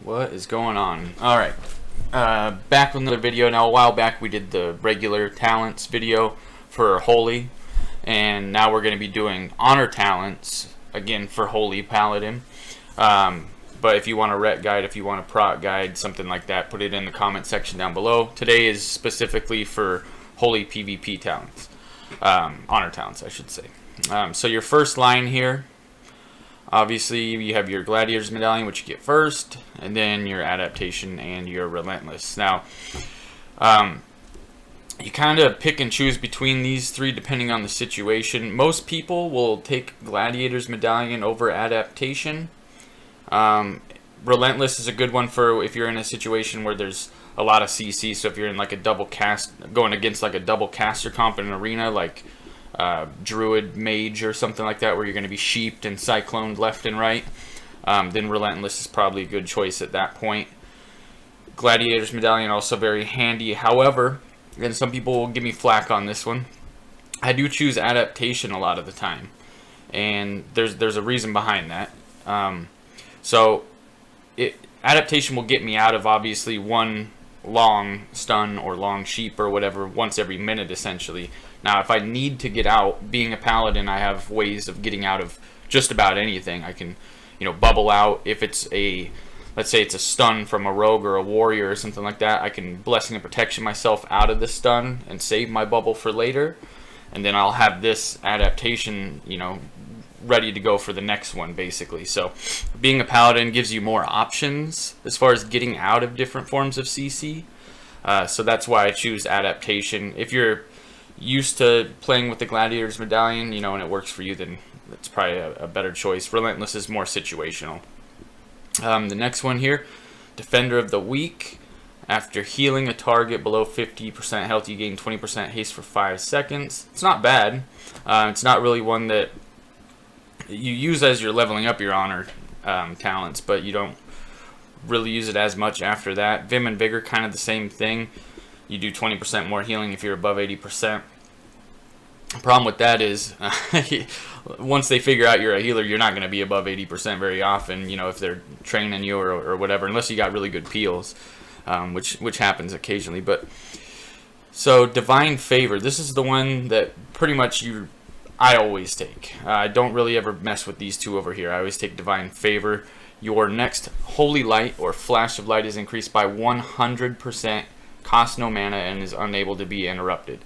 What is going on? Alright, back with another video. Now, a while back we did the regular talents video for Holy, and now we're going to be doing honor talents, again, for Holy Paladin. But if you want a ret guide, if you want a proc guide, something like that, put it in the comment section down below. Today is specifically for Holy PvP talents. Honor talents, I should say. So your first line here, obviously you have your Gladiator's Medallion, which you get first, and then your Adaptation and your Relentless. Now, you kind of pick and choose between these three depending on the situation. Most people will take Gladiator's Medallion over Adaptation. Relentless is a good one for if you're in a situation where there's a lot of CC. So if you're in like a double cast, going against like a double caster comp in an arena, like Druid Mage or something like that, where you're going to be sheeped and cycloned left and right, then Relentless is probably a good choice at that point. Gladiator's Medallion also very handy. However, and some people will give me flack on this one, I do choose Adaptation a lot of the time, and there's a reason behind that. Adaptation will get me out of obviously one long stun or long sheep or whatever once every minute essentially. Now if I need to get out, being a paladin, I have ways of getting out of just about anything. I can, bubble out. If it's let's say it's a stun from a rogue or a warrior or something like that, I can Blessing and Protection myself out of the stun and save my bubble for later, and then I'll have this adaptation, ready to go for the next one basically. So being a paladin gives you more options as far as getting out of different forms of CC. So that's why I choose Adaptation. If you're used to playing with the Gladiator's Medallion, and it works for you, then that's probably a better choice. Relentless is more situational. The next one here, Defender of the Weak. After healing a target below 50% health, you gain 20% haste for 5 seconds. It's not bad. It's not really one that you use as you're leveling up your honor talents, but you don't really use it as much after that. Vim and Vigor, kind of the same thing. You do 20% more healing if you're above 80%. The problem with that is once they figure out you're a healer, you're not going to be above 80% very often, if they're training you or whatever, unless you got really good peels, which happens occasionally. But so Divine Favor, this is the one that pretty much I always take. I don't really ever mess with these two over here. I always take Divine Favor. Your next Holy Light or Flash of Light is increased by 100%, costs no mana, and is unable to be interrupted.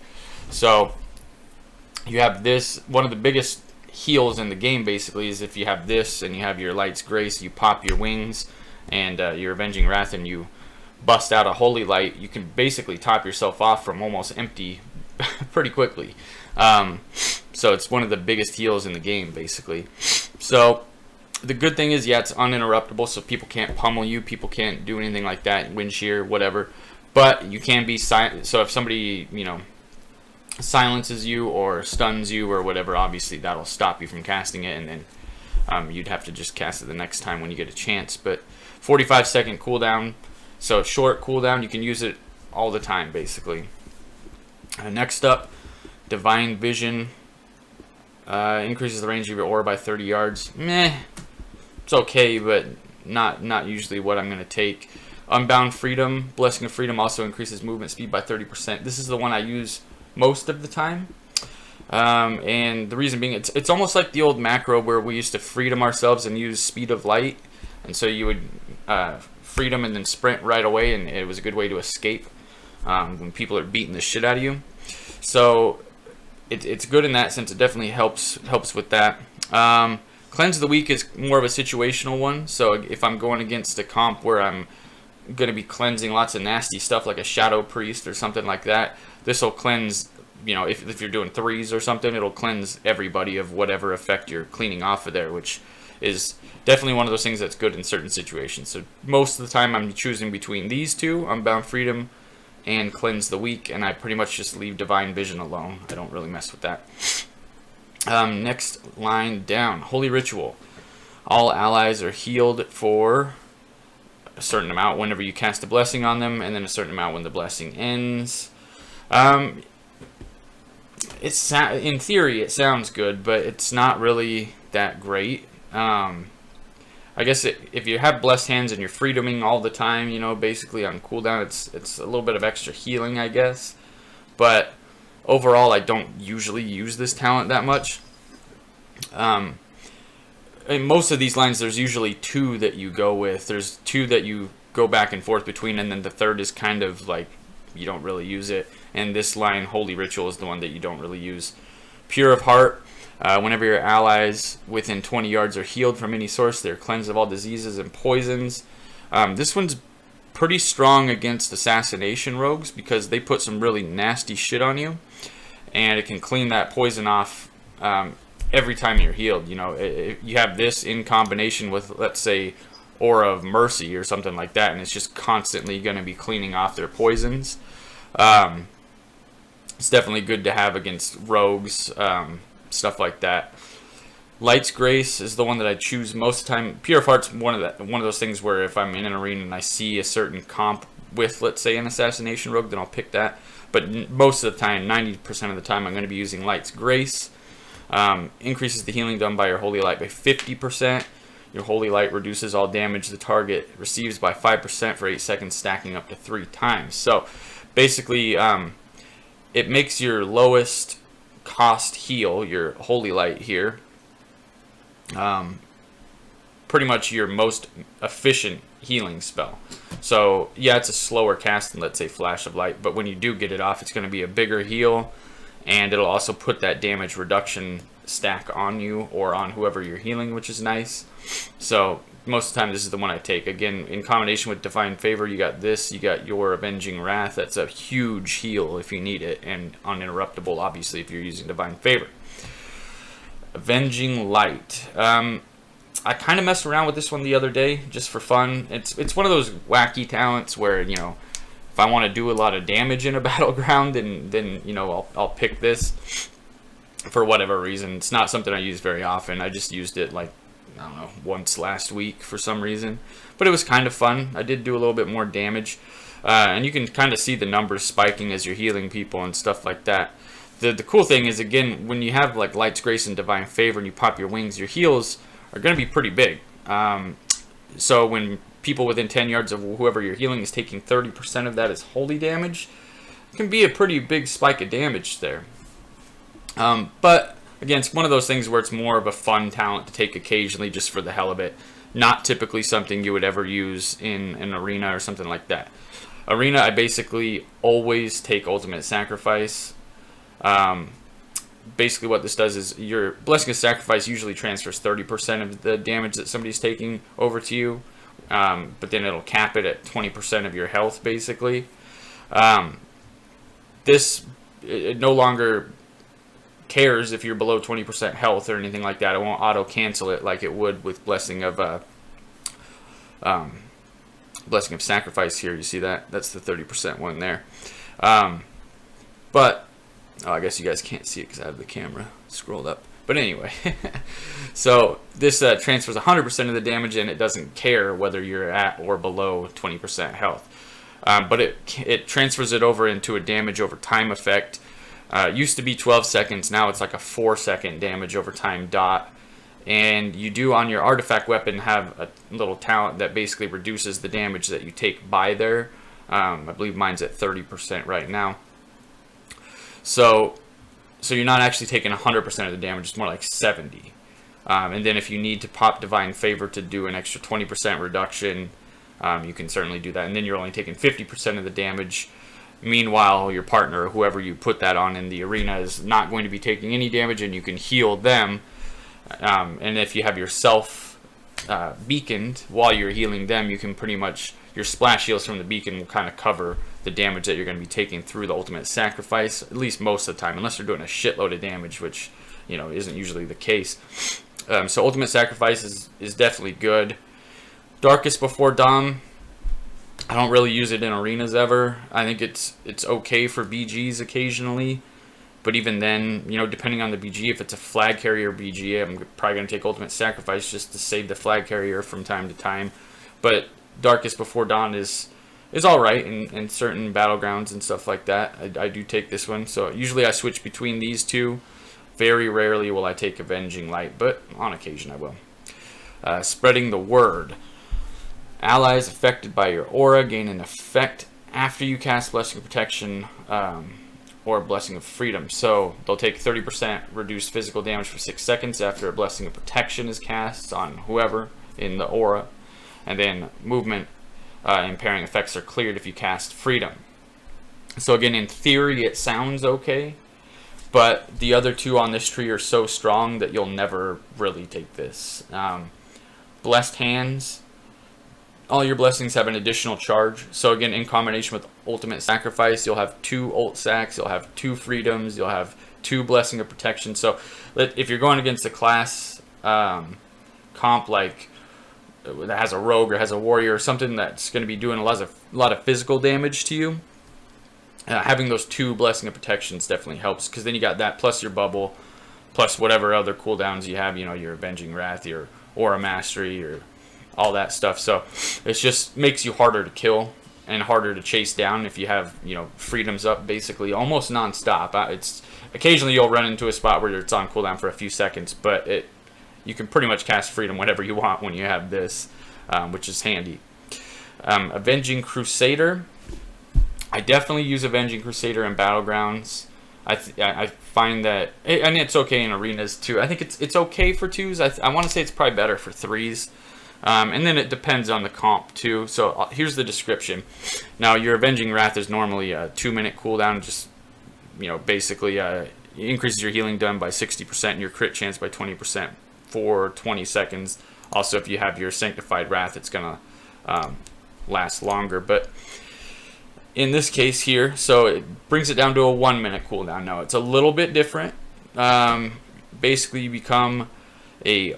So you have this. One of the biggest heals in the game basically is if you have this and you have your Light's Grace, you pop your wings and your Avenging Wrath and you bust out a Holy Light, you can basically top yourself off from almost empty pretty quickly. So it's one of the biggest heals in the game, basically. So the good thing is, yeah, it's uninterruptible, so people can't pummel you, people can't do anything like that, wind shear, whatever. But you can be silent. So if somebody, silences you or stuns you or whatever, obviously that'll stop you from casting it, and then you'd have to just cast it the next time when you get a chance. But 45-second cooldown, so short cooldown, you can use it all the time, basically. Next up, Divine Vision. Increases the range of your aura by 30 yards. Meh. It's okay, but not usually what I'm going to take. Unbound Freedom. Blessing of Freedom also increases movement speed by 30%. This is the one I use most of the time. And the reason being, it's almost like the old macro where we used to freedom ourselves and use Speed of Light. And so you would freedom and then sprint right away, and it was a good way to escape when people are beating the shit out of you. So it's good in that sense. It definitely helps with that. Cleanse the Weak is more of a situational one. So if I'm going against a comp where I'm going to be cleansing lots of nasty stuff like a Shadow Priest or something like that, this will cleanse, if you're doing threes or something, it'll cleanse everybody of whatever effect you're cleaning off of there, which is definitely one of those things that's good in certain situations. So most of the time I'm choosing between these two, Unbound Freedom and Cleanse the Weak, and I pretty much just leave Divine Vision alone. I don't really mess with that. Next line down, Holy Ritual. All allies are healed for a certain amount whenever you cast a blessing on them, and then a certain amount when the blessing ends. In theory it sounds good, but it's not really that great. I guess if you have blessed hands and you're freedoming all the time, you know, basically on cooldown, it's a little bit of extra healing, I guess. But overall, I don't usually use this talent that much. In most of these lines, there's usually 2 that you go with. There's 2 that you go back and forth between, and then the third is kind of like you don't really use it. And this line, Holy Ritual, is the one that you don't really use. Pure of Heart. Whenever your allies within 20 yards are healed from any source, they're cleansed of all diseases and poisons. This one's pretty strong against assassination rogues because they put some really nasty shit on you, and it can clean that poison off every time you're healed. You know, you have this in combination with, let's say, Aura of Mercy or something like that, and it's just constantly going to be cleaning off their poisons. It's definitely good to have against rogues. Stuff like that. Light's Grace is the one that I choose most of the time. Pure of Heart's one of those things where if I'm in an arena and I see a certain comp with, let's say, an assassination rogue, then I'll pick that. But most of the time, 90% of the time, I'm going to be using Light's Grace. Increases the healing done by your Holy Light by 50%. Your Holy Light reduces all damage the target receives by 5% for 8 seconds, stacking up to 3 times. So basically, it makes your lowest cost heal, your Holy Light here, pretty much your most efficient healing spell. So yeah, it's a slower cast than, let's say, Flash of Light, but when you do get it off, it's going to be a bigger heal, and it'll also put that damage reduction stack on you or on whoever you're healing, which is nice. So most of the time, this is the one I take. Again, in combination with Divine Favor, you got this, you got your Avenging Wrath. That's a huge heal if you need it, and uninterruptible, obviously, if you're using Divine Favor. Avenging Light. I kind of messed around with this one the other day, just for fun. It's one of those wacky talents where, you know, if I want to do a lot of damage in a battleground, then you know, I'll pick this for whatever reason. It's not something I use very often. I just used it, like, I don't know, once last week for some reason. But it was kind of fun. I did do a little bit more damage. And you can kind of see the numbers spiking as you're healing people and stuff like that. The cool thing is, again, when you have like Light's Grace and Divine Favor and you pop your wings, your heals are going to be pretty big. So when people within 10 yards of whoever you're healing is taking 30% of that as holy damage, it can be a pretty big spike of damage there. But again, it's one of those things where it's more of a fun talent to take occasionally just for the hell of it. Not typically something you would ever use in an arena or something like that. Arena, I basically always take Ultimate Sacrifice. Basically what this does is your Blessing of Sacrifice usually transfers 30% of the damage that somebody's taking over to you. But then it'll cap it at 20% of your health, basically. It no longer cares if you're below 20% health or anything like that. It won't auto cancel it like it would with Blessing of Sacrifice here. You see that? That's the 30% one there. But I guess you guys can't see it because I have the camera scrolled up. But anyway, so this transfers 100% of the damage, and it doesn't care whether you're at or below 20% health. But it transfers it over into a damage over time effect. Used to be 12 seconds, now it's like a 4-second damage over time dot. And you do on your artifact weapon have a little talent that basically reduces the damage that you take by there. I believe mine's at 30% right now. So you're not actually taking 100% of the damage, it's more like 70. And then if you need to pop Divine Favor to do an extra 20% reduction, you can certainly do that. And then you're only taking 50% of the damage. Meanwhile, your partner, or whoever you put that on in the arena, is not going to be taking any damage, and you can heal them. And if you have yourself beaconed while you're healing them, you can pretty much, your splash heals from the beacon will kind of cover the damage that you're going to be taking through the Ultimate Sacrifice, at least most of the time, unless they're doing a shitload of damage, which, you know, isn't usually the case. So Ultimate Sacrifice is definitely good. Darkest Before Dawn, I don't really use it in arenas ever. I think it's okay for BGs occasionally, but even then, you know, depending on the BG, if it's a flag carrier BG, I'm probably going to take Ultimate Sacrifice just to save the flag carrier from time to time. But Darkest Before Dawn is alright in certain battlegrounds and stuff like that. I do take this one, so usually I switch between these two. Very rarely will I take Avenging Light, but on occasion I will. Spreading the word. Allies affected by your aura gain an effect after you cast Blessing of Protection or Blessing of Freedom. So they'll take 30% reduced physical damage for 6 seconds after a Blessing of Protection is cast on whoever in the aura. And then movement impairing effects are cleared if you cast Freedom. So again, in theory, it sounds okay, but the other two on this tree are so strong that you'll never really take this. Blessed Hands. All your blessings have an additional charge. So again, in combination with Ultimate Sacrifice, you'll have 2 ult sacks, you'll have 2 freedoms, you'll have 2 Blessing of Protection. So if you're going against a class comp like that has a rogue or has a warrior or something that's going to be doing a lot of physical damage to you, having those 2 Blessing of Protections definitely helps, because then you got that plus your bubble, plus whatever other cooldowns you have, your Avenging Wrath, your Aura Mastery, or all that stuff. So it just makes you harder to kill and harder to chase down if you have freedoms up basically almost non-stop. It's occasionally you'll run into a spot where it's on cooldown for a few seconds, but you can pretty much cast freedom whenever you want when you have this, which is handy. Avenging Crusader. I definitely use Avenging Crusader in Battlegrounds. I find that, and it's okay in arenas too. I think it's okay for 2s. I want to say it's probably better for 3s. And then it depends on the comp too. So here's the description. Now your Avenging Wrath is normally a 2-minute cooldown. Just basically increases your healing done by 60% and your crit chance by 20% for 20 seconds. Also, if you have your Sanctified Wrath, it's gonna last longer. But in this case here, so it brings it down to a 1-minute cooldown. Now it's a little bit different. Basically, you become a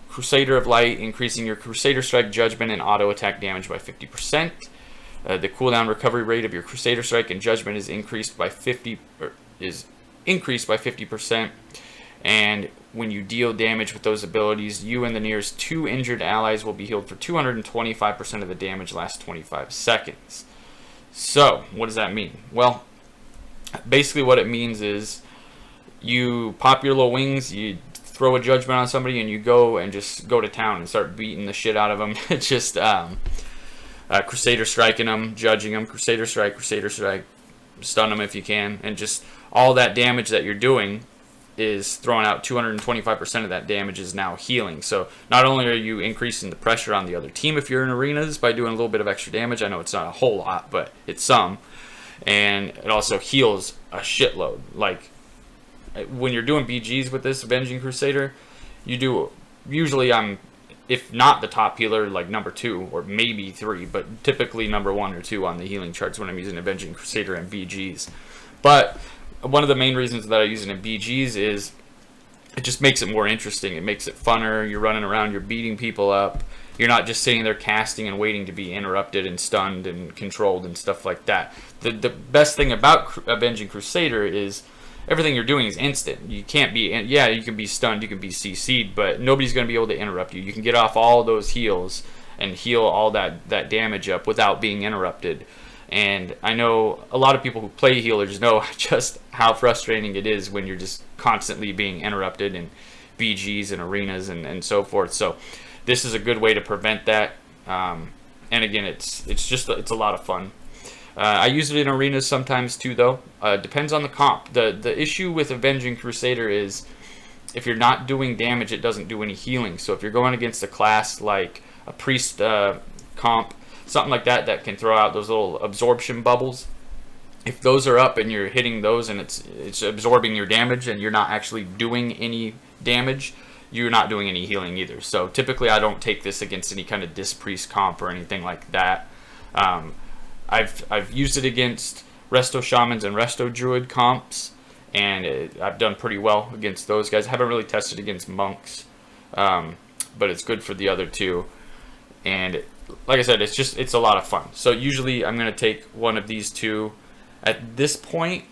Crusader of Light, increasing your Crusader Strike, Judgment, and auto attack damage by 50%. The cooldown recovery rate of your Crusader Strike and Judgment is increased by 50%. And when you deal damage with those abilities, you and the nearest 2 injured allies will be healed for 225% of the damage last 25 seconds. So, what does that mean? Well, basically what it means is you pop your little wings, you throw a Judgment on somebody, and you go to town and start beating the shit out of them. It's just Crusader striking them, judging them, Crusader strike, stun them if you can, and just all that damage that you're doing is throwing out 225% of that damage is now healing. So not only are you increasing the pressure on the other team if you're in arenas by doing a little bit of extra damage, I know it's not a whole lot, but it's some, and it also heals a shitload. Like when you're doing BGs with this Avenging Crusader, usually I'm, if not the top healer, like number 2 or maybe 3, but typically number 1 or 2 on the healing charts when I'm using Avenging Crusader and BGs. But one of the main reasons that I use it in BGs is it just makes it more interesting. It makes it funner. You're running around, you're beating people up. You're not just sitting there casting and waiting to be interrupted and stunned and controlled and stuff like that. The best thing about Avenging Crusader is everything you're doing is instant. You can't be, you can be stunned, you can be CC'd, but nobody's going to be able to interrupt you. You can get off all those heals and heal all that damage up without being interrupted. And I know a lot of people who play healers know just how frustrating it is when you're just constantly being interrupted in BGs and arenas and so forth. So this is a good way to prevent that. And again, it's a lot of fun. I use it in arenas sometimes too, though. Depends on the comp. The issue with Avenging Crusader is if you're not doing damage, it doesn't do any healing. So if you're going against a class like a priest comp, something like that can throw out those little absorption bubbles, if those are up and you're hitting those and it's absorbing your damage and you're not actually doing any damage, you're not doing any healing either. So typically I don't take this against any kind of Dis Priest comp or anything like that. I've used it against Resto Shamans and Resto Druid comps, and I've done pretty well against those guys. I haven't really tested against monks, but it's good for the other two. And like I said, it's a lot of fun. So usually I'm going to take one of these two. At this point,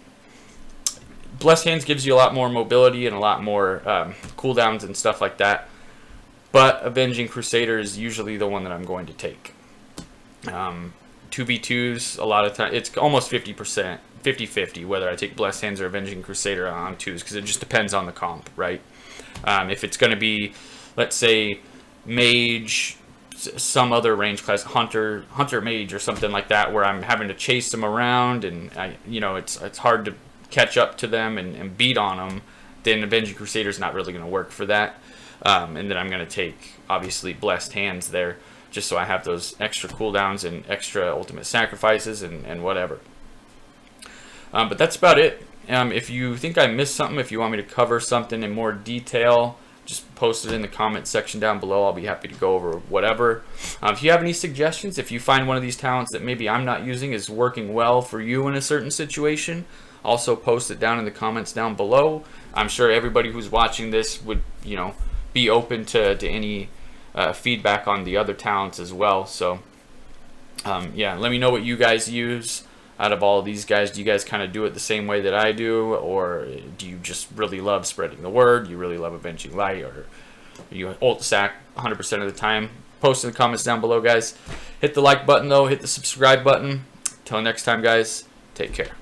Blessed Hands gives you a lot more mobility and a lot more cooldowns and stuff like that. But Avenging Crusader is usually the one that I'm going to take. 2v2s, a lot of time, it's almost 50%, 50-50, whether I take Blessed Hands or Avenging Crusader on 2s, because it just depends on the comp, right? If it's going to be, let's say, mage, some other range class, hunter mage or something like that, where I'm having to chase them around, and it's hard to catch up to them and beat on them, then Avenging Crusader is not really going to work for that. And then I'm going to take, obviously, Blessed Hands there, just so I have those extra cooldowns and extra ultimate sacrifices and whatever. But that's about it. If you think I missed something, if you want me to cover something in more detail, just post it in the comment section down below. I'll be happy to go over whatever. If you have any suggestions, if you find one of these talents that maybe I'm not using is working well for you in a certain situation, also post it down in the comments down below. I'm sure everybody who's watching this would, be open to any feedback on the other talents as well. So, yeah, let me know what you guys use. Out of all of these guys, do you guys kind of do it the same way that I do, or do you just really love spreading the word? You really love Avenging Light, or you ult sack 100% of the time? Post in the comments down below, guys. Hit the like button, though. Hit the subscribe button. Till next time, guys. Take care.